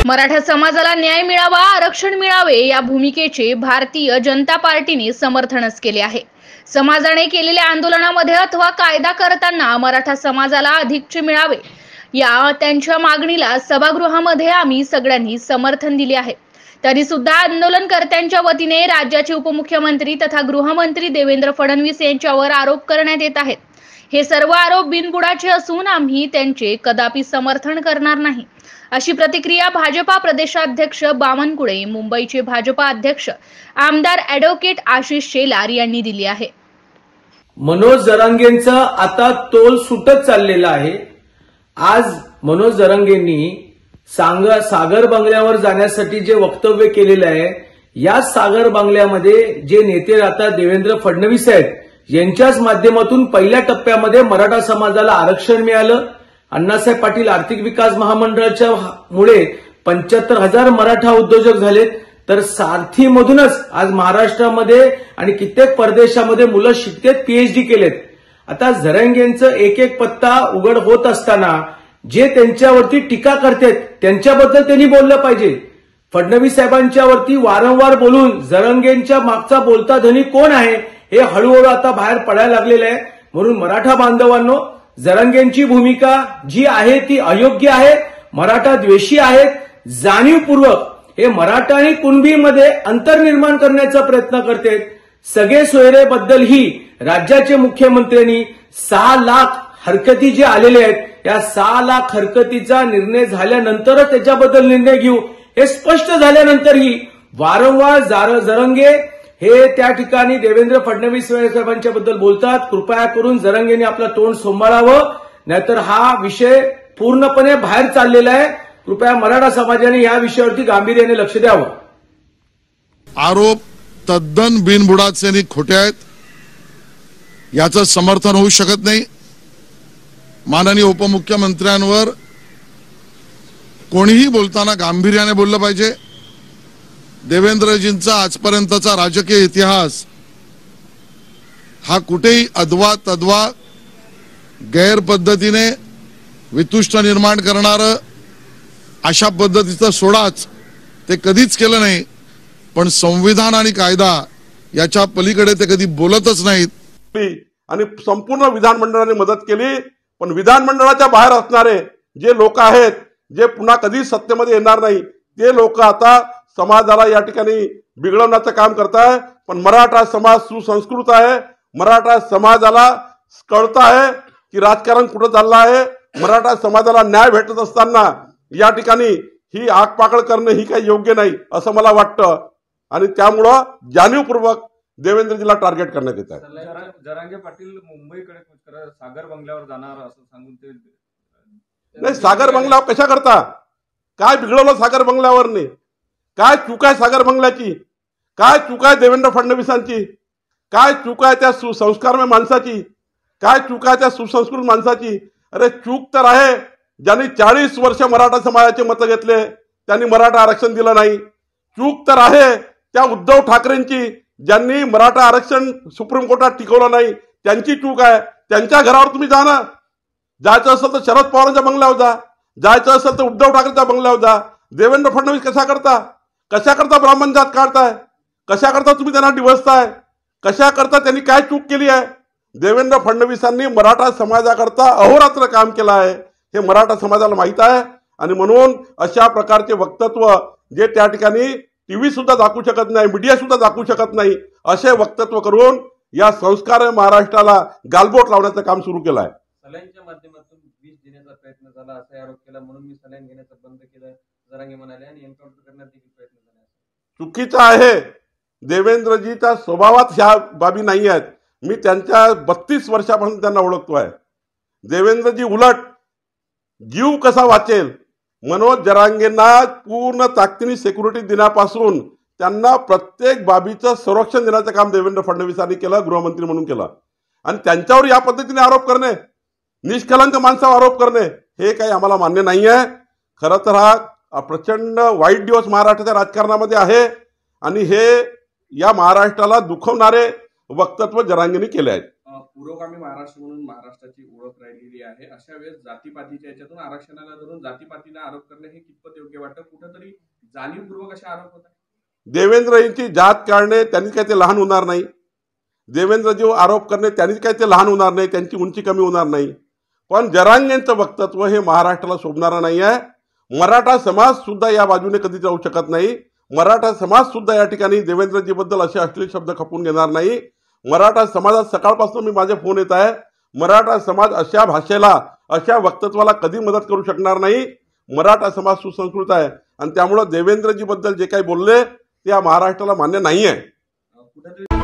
मराठा समाजाला न्याय मिळावा, आरक्षण मिळावे या भूमिकेचे भारतीय जनता पार्टीने समर्थनच केले आहे। समाजाने केलेल्या आंदोलनामध्ये अथवा कायदा करताना मराठा समाजाला अधिकचे मिळावे या त्यांच्या मागणीला सभागृहामध्ये आम्ही सगळ्यांनी समर्थन दिले आहे। तरी सुद्धा आंदोलनकर्त्यांच्या वतीने राज्याचे उपमुख्यमंत्री तथा गृहमंत्री देवेंद्र फडणवीस यांच्यावर आरोप करण्यात येत आहेत। हे सर्व आरोप बिनबुडाचे असून आम्ही त्यांचे कदापि समर्थन करणार नाही, अशी प्रतिक्रिया भाजपा प्रदेशाध्यक्ष बावनकुळे, मुंबईचे भाजपा अध्यक्ष आमदार ॲडव्होकेट आशिष शेलार यांनी दिली आहे। मनोज जरांगेंचा आता तोल सुटत चाललेला आहे। आज मनोज जरांगेंनी सागर बंगल्यावर जाण्यासाठी जे वक्तव्य केलेलं आहे, या सागर बंगल्यामध्ये जे नेते राहतात देवेंद्र फडणवीस आहेत, यांच्याच माध्यमातून पहिल्या टप्प्यामध्ये मराठा समाजाला आरक्षण मिळालं। अण्णासाहेब पाटील आर्थिक विकास महामंडळाच्या मुळे 75,000 मराठा उद्योजक झालेत। तर सारथीमधूनच आज महाराष्ट्रामध्ये आणि कित्येक परदेशामध्ये मुलं शिकतेत, पीएचडी केलेत। आता जरांगेंचं एक एक पत्ता उघड होत असताना जे त्यांच्यावरती टीका करतात त्यांच्याबद्दल त्यांनी बोललं पाहिजे। फडणवीस साहेबांच्यावरती वारंवार बोलून जरांगेंच्या मागचा बोलता धनी कोण आहे हे हळूहळू आता बाहेर पडायला लागलेलं आहे। म्हणून मराठा बांधवांनो, जरांगेंची भूमिका जी आहे ती अयोग्य आहे, मराठा द्वेषी आहेत। जाणीवपूर्वक हे मराठा आणि कुणबीमध्ये अंतर निर्माण करण्याचा प्रयत्न करतात। सगळे सोयरेबद्दल ही राज्याचे मुख्यमंत्र्यांनी 6 लाख हरकती जे आलेले आहेत, या 6 लाख हरकतीचा निर्णय झाल्यानंतरच त्याच्याबद्दल निर्णय घेऊ हे स्पष्ट झाल्यानंतरही वारंवार जरांगे हे त्या ठिकाणी देवेंद्र फडणवीस साहेबांच्या बद्दल बोलतात। कृपया करून जरांगेंनी आपलं तोंड सांभाळावं, नाहीतर हा विषय पूर्णपणे बाहेर चाललेला आहे। कृपया मराठा समाजाने या विषयावरती गांभीर्याने लक्ष द्यावं। आरोप तद्दन बिनबुडाचे आणि खोटे आहेत, याचं समर्थन होऊ शकत नाही। माननीय उपमुख्यमंत्र्यांवर कोणीही बोलताना गांभीर्याने बोललं पाहिजे। देवेंद्रजींचा आजपर्यंतचा राजकीय इतिहास हा कुठेही अदवा तद्वा गैर पद्धतीने वितुष्ट निर्माण करणारं अशा पद्धतीचं सोडाच ते कधीच केलं नाही। पण संविधान आणि कायदा याच्या पलीकडे ते कधी बोलतच नाहीत। आणि संपूर्ण विधानमंडळाने मदत केली, पण विधानमंडळाच्या बाहेर असणारे जे लोक आहेत, जे पुन्हा कधी सत्तेमध्ये येणार नाही, ते लोक आता समाजाला या ठिकाणी बिघडवण्याचं काम करताय। पण मराठा समाज सुसंस्कृत आहे, मराठा समाजाला कळतं आहे की राजकारण कुठं चाललं आहे। मराठा समाजाला न्याय भेटत असताना या ठिकाणी ही आगपाकड करणं ही काही योग्य नाही असं मला वाटतं। आणि त्यामुळं जाणीवपूर्वक देवेंद्रजीला टार्गेट करण्यात येत आहे। जरांगे पाटील मुंबईकडे सागर बंगल्यावर जाणार असं सांगून ते नाही, सागर बंगल्यावर कशा करता? काय बिघडवलं सागर बंगल्यावरने? काय चूक आहे सागर बंगल्याची? काय चूक आहे देवेंद्र फडणवीसांची? काय चूक आहे त्या सुसंस्कारमय माणसाची? काय चूक आहे त्या सुसंस्कृत माणसाची? अरे चूक तर आहे ज्यांनी 40 वर्ष मराठा समाजाचे मतं घेतले, त्यांनी मराठा आरक्षण दिलं नाही। चूक तर आहे त्या उद्धव ठाकरेंची, ज्यांनी मराठा आरक्षण सुप्रीम कोर्टात टिकवलं नाही, त्यांची चूक आहे। त्यांच्या घरावर तुम्ही जा ना। जायचं असेल तर शरद पवारांच्या बंगल्यावर जा, जायचं असेल तर उद्धव ठाकरेंच्या बंगल्यावर जा। देवेंद्र फडणवीस कशा करता ब्राह्मण जात काढताय? कशा करता तुम्ही त्यांना डिवचताय? कशा करता त्यांनी काय चूक केली आहे? देवेंद्र फडणवीसांनी मराठा समाजाकरता अहोरात्र काम केलं आहे, हे मराठा समाजाला माहित आहे। आणि म्हणून अशा प्रकारचे वक्तव्य जे त्या ठिकाणी टीव्ही सुद्धा दाखवू शकत नाही, मीडिया सुद्धा दाखवू शकत नाही, असे वक्तव्य करून या संस्कार महाराष्ट्राला गालबोट लावण्याचं काम सुरू केलं आहे। सलाईनच्या माध्यमातून विष देण्याचा प्रयत्न झाला असा आरोप केला, म्हणून मी सलाईन घेण्याचं बंद केलं जरांगे म्हणाले, आणि एन्काउंटर करण्यात देखील प्रयत्न झाला। चुकीचं आहे। देवेंद्रजीच्या स्वभावात ह्या बाबी नाही आहेत। मी त्यांच्या 32 वर्षापासून त्यांना ओळखतो आहे। देवेंद्रजी उलट जीव कसा वाचेल, मनोज जरांगेंना पूर्ण ताकदीने सिक्युरिटी देण्यापासून त्यांना प्रत्येक बाबीचं संरक्षण देण्याचं काम देवेंद्र फडणवीसांनी केलं, गृहमंत्री म्हणून केलं। आणि त्यांच्यावर या पद्धतीने आरोप करणे, निष्कलंक माणसावर आरोप करणे, हे काही आम्हाला मान्य नाही आहे। खरं तर हा प्रचंड वाईट दिवस महाराष्ट्राच्या राजकारणामध्ये आहे आणि हे या महाराष्ट्राला दुखवणारे वक्तव्य जरांगेंनी केले आहेत। पुरोगामी महाराष्ट्र म्हणून महाराष्ट्राची ओळख राहिलेली आहे. अशा वेळेस जातीपातीच्या याच्यातून आरक्षणाला धरून जातीपातीला आरोप करणं हे कितपत योग्य वाटतं? कुठंतरी जाणीवपूर्वक असे आरोप होत आहेत. देवेंद्रजींची जात काढणे त्यांनी काय ते लहान होणार नाही. देवेंद्रजी आरोप करणे त्यांनी काय ते लहान होणार नाही, त्यांची उंची कमी होणार नाही. पण जरांगेंचं वक्तव्य हे महाराष्ट्राला शोभणारं नाही आहे. मराठा समाज सुद्धा या बाजूने कधी जाऊ शकत नाही. मराठा समाज सुद्धा या ठिकाणी देवेंद्रजीबद्दल असे अश्लील शब्द खपून घेणार नाही. मराठा समाजात सकाळपासून मी माझे फोन येत आहे. मराठा समाज अशा भाषेला, अशा वक्तव्याला कधी मदत करू शकणार नाही. मराठा समाज सुसंस्कृत आहे आणि त्यामुळे देवेंद्रजीबद्दल जे काही बोलले ते या महाराष्ट्राला मान्य नाही आहे. कुठेतरी